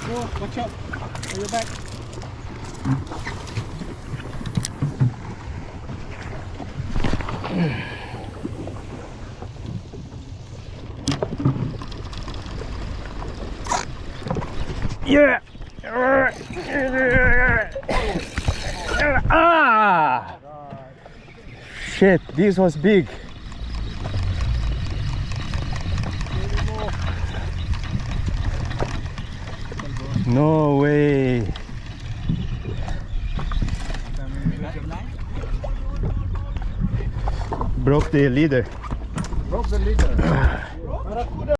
Go, watch out. On your back. Yeah. Ah. Shit, this was big. No way. Broke the leader. Broke the leader.